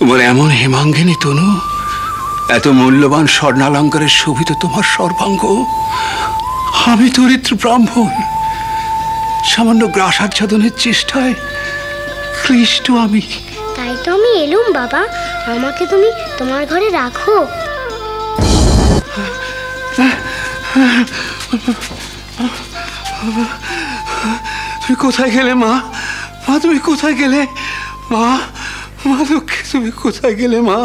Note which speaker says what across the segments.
Speaker 1: তোমার এমন হেমাঙ্গিনী তনু, এত মূল্যবান স্বর্ণালঙ্কারের শোভিত তোমার সর্বাঙ্গ, আমি দরিদ্র ব্রাহ্মণ, সামান্য গ্রাসাচ্ছাদনের চেষ্টায় ক্লিষ্ট আমি।
Speaker 2: তাই তো আমি এলুম বাবা, আমাকে তুমি তোমার ঘরে রাখো।
Speaker 1: তুমি কোথায় গেলে মা? মা তুমি কোথায় গেলে? মা, মা লক্ষ্মী তুমি কোথায় গেলে মা?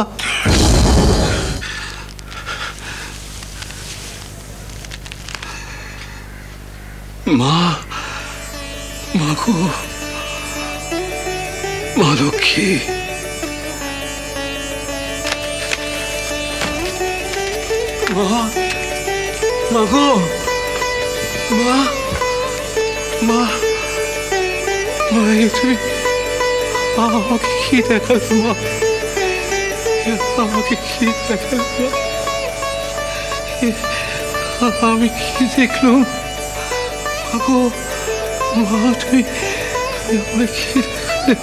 Speaker 1: মা, মা গো, মা লক্ষ্মী। মা, মা গো, মা, মা, মা তুমি আমাকে কি দেখালো মা? আমাকে কি দেখালো মা? আমি কি দেখলাম? মা গো, মা তুমি আমাকে কি দেখালে?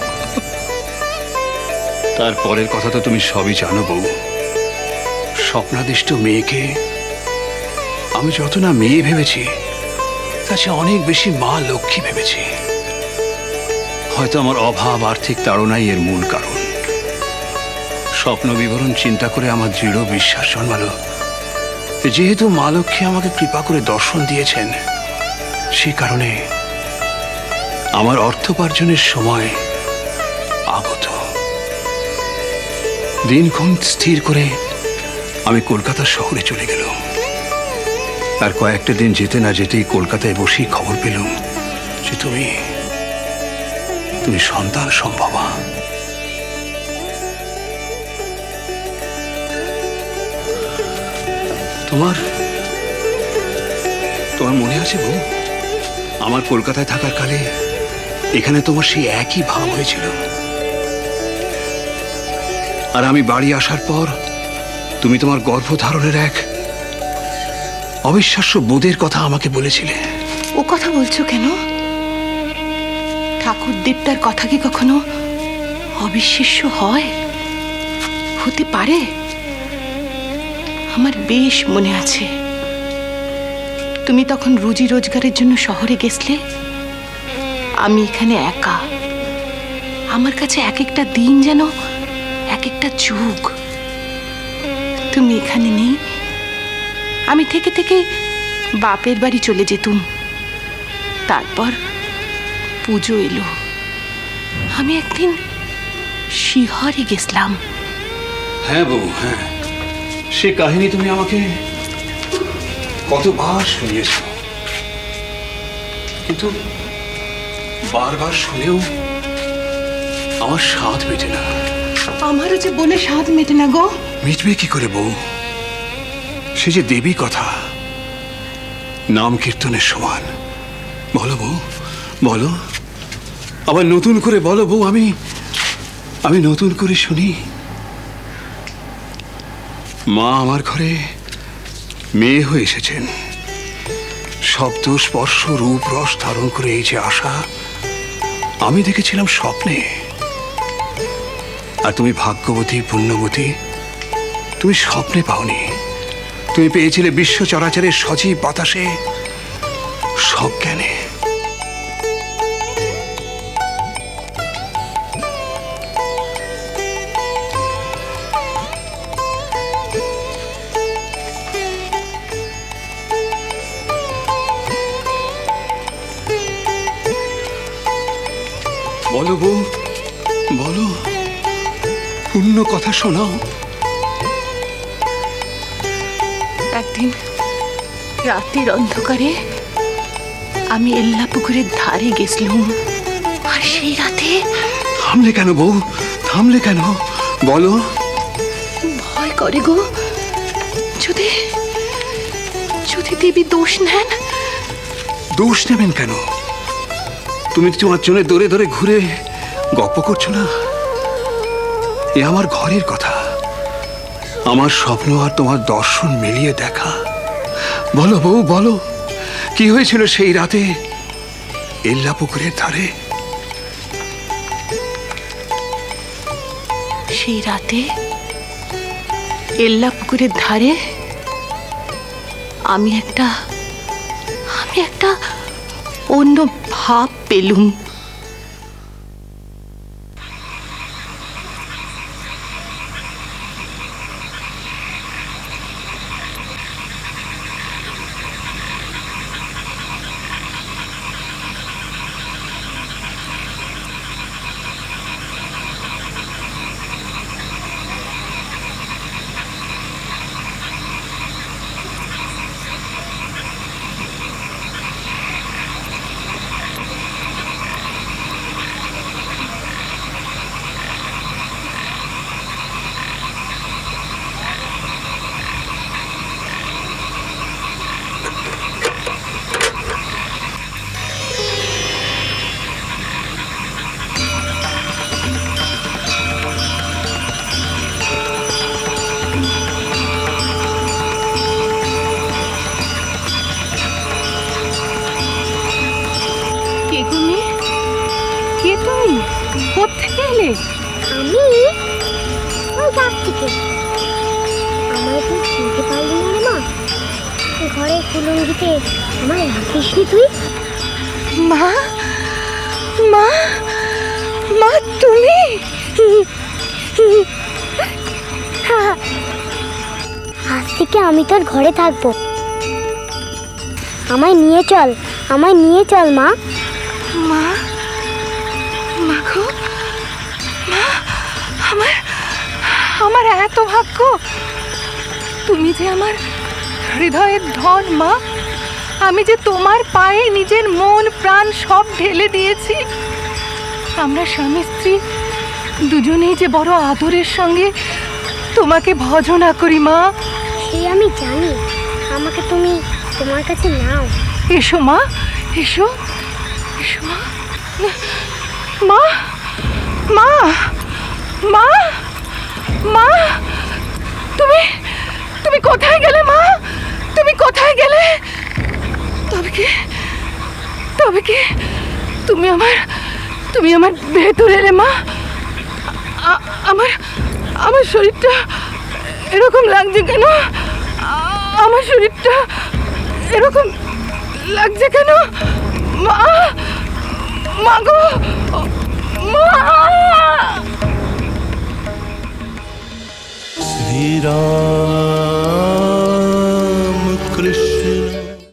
Speaker 1: তারপরের কথা তো তুমি সবই জানো বউ। স্বপ্নাদিষ্ট মেয়েকে আমি যত না মেয়ে ভেবেছি, তার চেয়ে অনেক বেশি মা লক্ষ্মী ভেবেছি। হয়তো আমার অভাব, আর্থিক তাড়নাই এর মূল কারণ। স্বপ্ন বিবরণ চিন্তা করে আমার দৃঢ় বিশ্বাস জন্মালো, যেহেতু মা লক্ষ্মী আমাকে কৃপা করে দর্শন দিয়েছেন, সে কারণে আমার অর্থোপার্জনের সময় আগত। দিনক্ষণ স্থির করে আমি কলকাতা শহরে চলে গেলাম। আর কয়েকটা দিন যেতে না যেতেই কলকাতায় বসেই খবর পেলাম যে তুমি সন্তান সম্ভবা। তোমার মনে আছে বউ, আমার কলকাতায় থাকার কালে এখানে তোমার সেই একই ভাব হয়েছিল। আর আমি বাড়ি আসার পর তুমি তোমার গর্ভধারণের এক অবিশ্বাস্য বোধের কথা আমাকে বলেছিলে।
Speaker 3: ও কথা বলছো কেন? ঠাকুর দেবতার কথা কি কখনো অবিশ্বাস্য হয়? হতে পারে? আমার বেশ মনে আছে, তুমি তখন রুজি রোজগারের জন্য শহরে গেছলে, আমি এখানে একা। আমার কাছে এক একটা দিন যেন এক একটা যুগ। তুমি এখানে নেই, আমি থেকে থেকে বাপের বাড়ি চলে যেতুম। তারপর পুজো এলো, আমি একদিন শিহরে গেছিলাম।
Speaker 1: হ্যাঁ বউ, হ্যাঁ, সে কাহিনী তুমি আমাকে কতবার শুনিয়েছ, কিন্তু বারবার শুনেও আমার স্বাদ মেটে না।
Speaker 3: আমারও যে বলে স্বাদ মেটে না গো।
Speaker 1: মিটবে কি করে বউ? সে যে দেবী কথা, নাম কীর্তনের সমান। বলো বউ, বলো, আবার নতুন করে বলো বউ, আমি নতুন করে শুনি। মা আমার ঘরে মেয়ে হয়ে এসেছেন। শব্দ, স্পর্শ, রূপ, রস ধারণ করে এই যে আশা, আমি দেখেছিলাম স্বপ্নে। আর তুমি ভাগ্যবতী, পুণ্যবতী, তুমি স্বপ্নে পাওনি, তুমি পেয়েছিলে বিশ্ব চরাচরের সজীব বাতাসে, সজ্ঞানে। বলো বউ, বলো, পূর্ণ কথা শোনাও।
Speaker 3: একদিন রাতের অন্ধকারে আমি এল্লা পুকুরের ধারে গেছিলাম, আর সেই রাতে।
Speaker 1: থামলে কেন বউ, থামলে কেন? বলো।
Speaker 3: ভয় করে গো, যদি যদি দেবী দোষ নেন।
Speaker 1: দোষ নেবেন কেন? তুমি তোমার জন্য দৌড়ে দৌড়ে ঘুরে গপ্প করছো না? এ আমার ঘরের কথা, আমার স্বপ্ন আর তোমার দর্শন মিলিয়ে দেখা। বলো বউ, বলো, কি হয়েছিল সেই রাতে এল্লা পুকুরের ধারে?
Speaker 3: সেই রাতে এল্লা পুকুরের ধারে আমি একটা অন্য ভাব পেলুম। কোত্থেকে এলে?
Speaker 2: আমি ওই গাছ থেকে। আমায় তুই চিনতে পারলি না রে মা? ঘরে কুলঙ্গিতে আমায় রাখিসনি তুই?
Speaker 3: মা, মা, মা তুমি?
Speaker 2: আজ থেকে আমি তোর ঘরে থাকবো। আমায় নিয়ে চল, আমায় নিয়ে চল মা।
Speaker 3: মা, মা গো, মা, আমার এত ভাগ্য। তুমি যে আমার হৃদয়ের ধন মা। আমি যে তোমার পায়ে নিজের মন প্রাণ সব ঢেলে দিয়েছি। আমরা স্বামী স্ত্রী দুজনেই যে বড় আদরের সঙ্গে তোমাকে ভজনা করি মা।
Speaker 2: সে আমি জানি। আমাকে তুমি তোমার কাছে নাও।
Speaker 3: এসো মা, এসো, এসো মা। মা, মা, মা, মা, তুমি তুমি কোথায় গেলে মা? তুমি কোথায় গেলে? তবে কি তুমি আমার ভেতরে এলে মা? আমার শরীরটা এরকম লাগছে কেন? আমার শরীরটা এরকম লাগছে কেন? মা, মা গো, মা।
Speaker 4: ধীরা